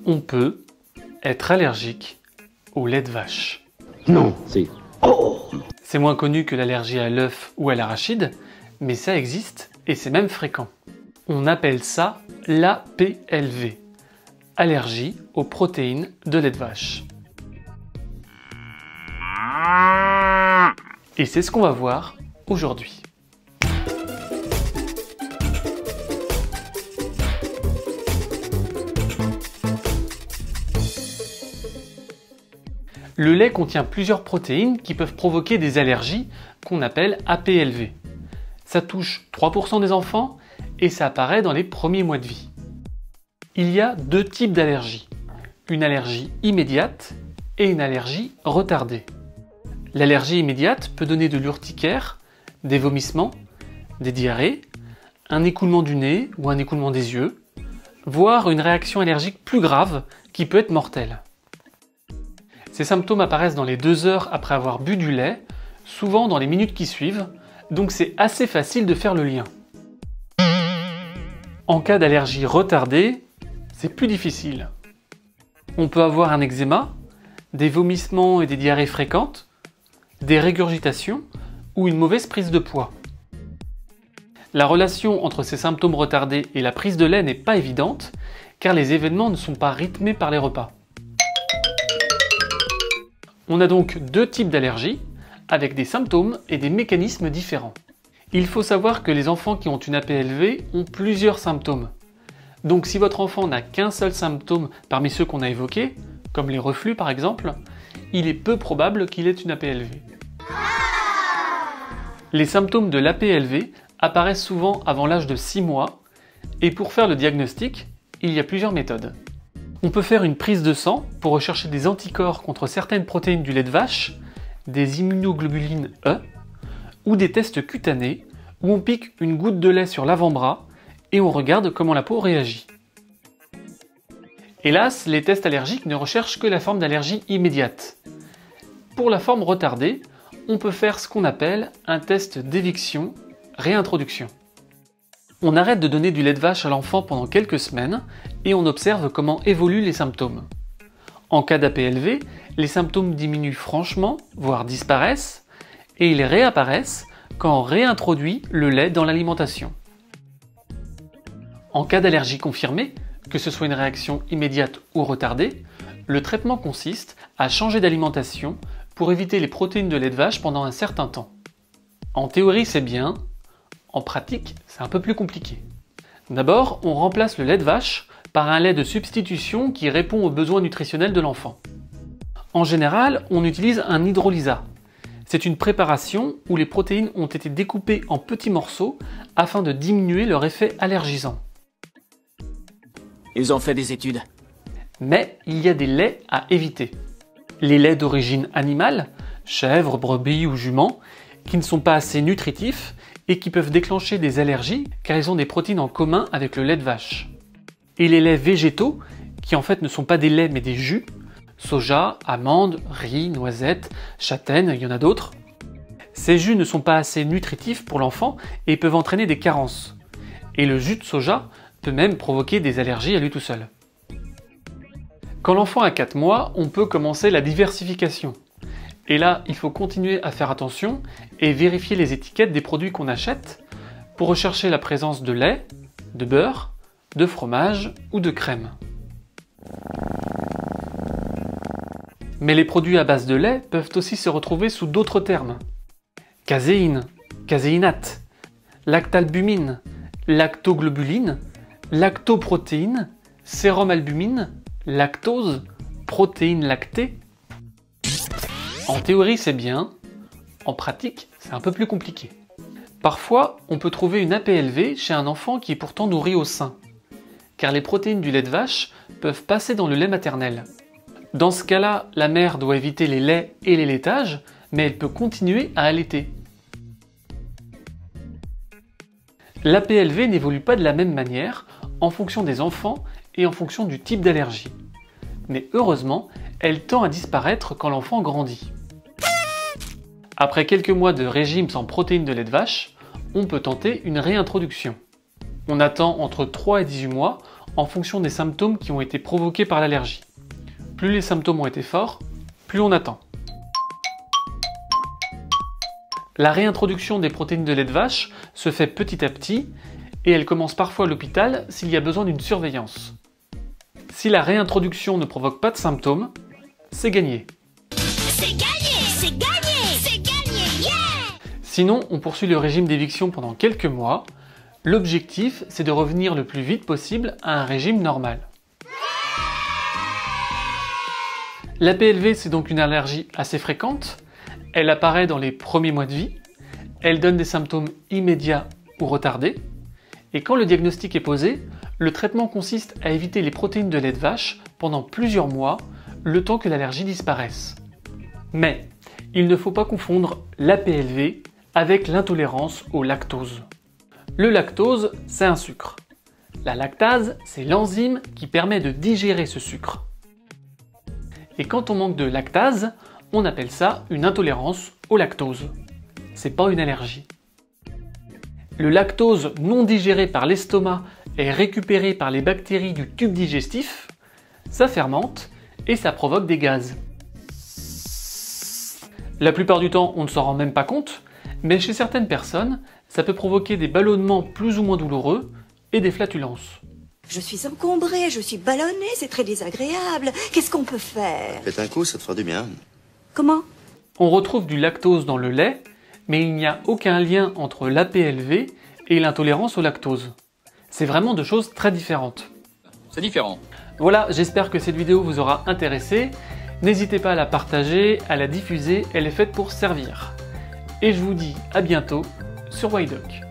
On peut être allergique au lait de vache. Non, c'est... Oh! C'est moins connu que l'allergie à l'œuf ou à l'arachide, mais ça existe et c'est même fréquent. On appelle ça l'APLV, allergie aux protéines de lait de vache. Et c'est ce qu'on va voir aujourd'hui. Le lait contient plusieurs protéines qui peuvent provoquer des allergies qu'on appelle APLV. Ça touche 3% des enfants et ça apparaît dans les premiers mois de vie. Il y a deux types d'allergies, une allergie immédiate et une allergie retardée. L'allergie immédiate peut donner de l'urticaire, des vomissements, des diarrhées, un écoulement du nez ou un écoulement des yeux, voire une réaction allergique plus grave qui peut être mortelle. Ces symptômes apparaissent dans les 2 heures après avoir bu du lait, souvent dans les minutes qui suivent, donc c'est assez facile de faire le lien. En cas d'allergie retardée, c'est plus difficile. On peut avoir un eczéma, des vomissements et des diarrhées fréquentes, des régurgitations ou une mauvaise prise de poids. La relation entre ces symptômes retardés et la prise de lait n'est pas évidente, car les événements ne sont pas rythmés par les repas. On a donc deux types d'allergies, avec des symptômes et des mécanismes différents. Il faut savoir que les enfants qui ont une APLV ont plusieurs symptômes. Donc si votre enfant n'a qu'un seul symptôme parmi ceux qu'on a évoqués, comme les reflux par exemple, il est peu probable qu'il ait une APLV. Les symptômes de l'APLV apparaissent souvent avant l'âge de 6 mois, et pour faire le diagnostic, il y a plusieurs méthodes. On peut faire une prise de sang pour rechercher des anticorps contre certaines protéines du lait de vache, des immunoglobulines E, ou des tests cutanés où on pique une goutte de lait sur l'avant-bras et on regarde comment la peau réagit. Hélas, les tests allergiques ne recherchent que la forme d'allergie immédiate. Pour la forme retardée, on peut faire ce qu'on appelle un test d'éviction, réintroduction. On arrête de donner du lait de vache à l'enfant pendant quelques semaines et on observe comment évoluent les symptômes. En cas d'APLV, les symptômes diminuent franchement, voire disparaissent, et ils réapparaissent quand on réintroduit le lait dans l'alimentation. En cas d'allergie confirmée, que ce soit une réaction immédiate ou retardée, le traitement consiste à changer d'alimentation pour éviter les protéines de lait de vache pendant un certain temps. En théorie, c'est bien. En pratique, c'est un peu plus compliqué. D'abord, on remplace le lait de vache par un lait de substitution qui répond aux besoins nutritionnels de l'enfant. En général, on utilise un hydrolysat. C'est une préparation où les protéines ont été découpées en petits morceaux afin de diminuer leur effet allergisant. Ils ont fait des études. Mais il y a des laits à éviter. Les laits d'origine animale, chèvre, brebis ou jument, qui ne sont pas assez nutritifs et qui peuvent déclencher des allergies car ils ont des protéines en commun avec le lait de vache. Et les laits végétaux, qui en fait ne sont pas des laits mais des jus, soja, amandes, riz, noisettes, châtaignes, il y en a d'autres. Ces jus ne sont pas assez nutritifs pour l'enfant et peuvent entraîner des carences. Et le jus de soja peut même provoquer des allergies à lui tout seul. Quand l'enfant a 4 mois, on peut commencer la diversification. Et là, il faut continuer à faire attention et vérifier les étiquettes des produits qu'on achète pour rechercher la présence de lait, de beurre, de fromage ou de crème. Mais les produits à base de lait peuvent aussi se retrouver sous d'autres termes. Caséine, caséinate, lactalbumine, lactoglobuline, lactoprotéine, sérumalbumine, lactose, protéine lactée. En théorie, c'est bien. En pratique, c'est un peu plus compliqué. Parfois, on peut trouver une APLV chez un enfant qui est pourtant nourri au sein, car les protéines du lait de vache peuvent passer dans le lait maternel. Dans ce cas-là, la mère doit éviter les laits et les laitages, mais elle peut continuer à allaiter. L'APLV n'évolue pas de la même manière en fonction des enfants et en fonction du type d'allergie. Mais heureusement, elle tend à disparaître quand l'enfant grandit. Après quelques mois de régime sans protéines de lait de vache, on peut tenter une réintroduction. On attend entre 3 et 18 mois en fonction des symptômes qui ont été provoqués par l'allergie. Plus les symptômes ont été forts, plus on attend. La réintroduction des protéines de lait de vache se fait petit à petit et elle commence parfois à l'hôpital s'il y a besoin d'une surveillance. Si la réintroduction ne provoque pas de symptômes, c'est gagné. C'est gagné, c'est gagné, c'est gagné, yeah! Sinon, on poursuit le régime d'éviction pendant quelques mois. L'objectif, c'est de revenir le plus vite possible à un régime normal. La PLV, c'est donc une allergie assez fréquente. Elle apparaît dans les premiers mois de vie. Elle donne des symptômes immédiats ou retardés. Et quand le diagnostic est posé, le traitement consiste à éviter les protéines de lait de vache pendant plusieurs mois, le temps que l'allergie disparaisse. Mais il ne faut pas confondre la PLV avec l'intolérance au lactose. Le lactose, c'est un sucre. La lactase, c'est l'enzyme qui permet de digérer ce sucre. Et quand on manque de lactase, on appelle ça une intolérance au lactose. C'est pas une allergie. Le lactose non digéré par l'estomac est récupéré par les bactéries du tube digestif, ça fermente et ça provoque des gaz. La plupart du temps, on ne s'en rend même pas compte, mais chez certaines personnes, ça peut provoquer des ballonnements plus ou moins douloureux et des flatulences. Je suis encombrée, je suis ballonnée, c'est très désagréable. Qu'est-ce qu'on peut faire? Faites un coup, ça te fera du bien. Comment? On retrouve du lactose dans le lait, mais il n'y a aucun lien entre l'APLV et l'intolérance au lactose. C'est vraiment deux choses très différentes. C'est différent. Voilà, j'espère que cette vidéo vous aura intéressé. N'hésitez pas à la partager, à la diffuser, elle est faite pour servir. Et je vous dis à bientôt sur Whydoc.